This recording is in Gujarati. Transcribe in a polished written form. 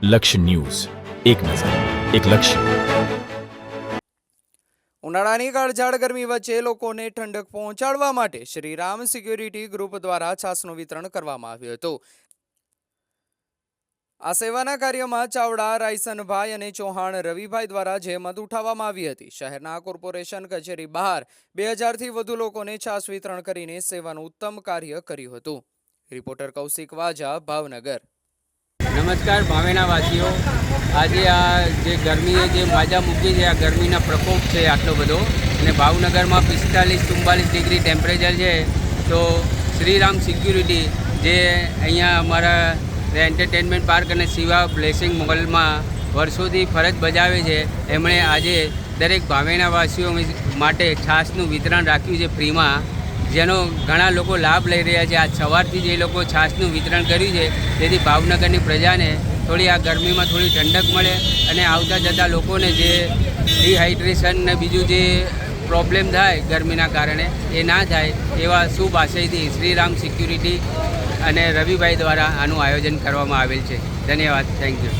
લક્ષ્ય ન્યૂઝ, એક નજર, એક લક્ષ્ય. ઉનાળાની કાળઝાળ ગરમી વચ્ચે લોકોને ઠંડક પહોંચાડવા માટે શ્રીરામ સિક્યુરિટી ગ્રુપ દ્વારા છાસનું વિતરણ કરવામાં આવ્યું હતું. આ સેવાના કાર્યમાં ચાવડા રાયસનભાઈ અને ચૌહાણ રવિભાઈ દ્વારા જહેમત ઉઠાવવામાં આવી હતી. શહેરના કોર્પોરેશન કચેરી બહાર 2000થી વધુ લોકોને છાસ વિતરણ કરીને સેવાનું ઉત્તમ કાર્ય કર્યું હતું. રિપોર્ટર કૌશિક વાજા, ભાવનગર. નમસ્કાર ભાવેણાવાસીઓ, આજે આ જે ગરમીએ જે માજા મૂકી છે, આ ગરમીના પ્રકોપ છે આટલો બધો, અને ભાવનગરમાં 45-44 ડિગ્રી ટેમ્પરેચર છે. તો શ્રીરામ સિક્યુરિટી જે અહીંયા અમારા એન્ટરટેનમેન્ટ પાર્ક અને શિવા બ્લેસિંગ મોલમાં વર્ષોથી ફરજ બજાવે છે, એમણે આજે દરેક ભાવેણાવાસીઓ માટે છાશનું વિતરણ રાખ્યું છે ફ્રીમાં, જેનો ઘણા લોકો લાભ લઈ રહ્યા છે. આજ સવારથી જ એ લોકો છાશનું વિતરણ કર્યું છે, જેથી ભાવનગરની પ્રજાને થોડી આ ગરમીમાં થોડી ઠંડક મળે અને આવતા જતા લોકોને જે ડિહાઇડ્રેશન ને બીજું જે પ્રોબ્લેમ થાય ગરમીના કારણે એ ના થાય એવા શુભ આશયથી શ્રીરામ સિક્યુરિટી અને રવિભાઈ દ્વારા આનું આયોજન કરવામાં આવેલ છે. ધન્યવાદ. Thank you.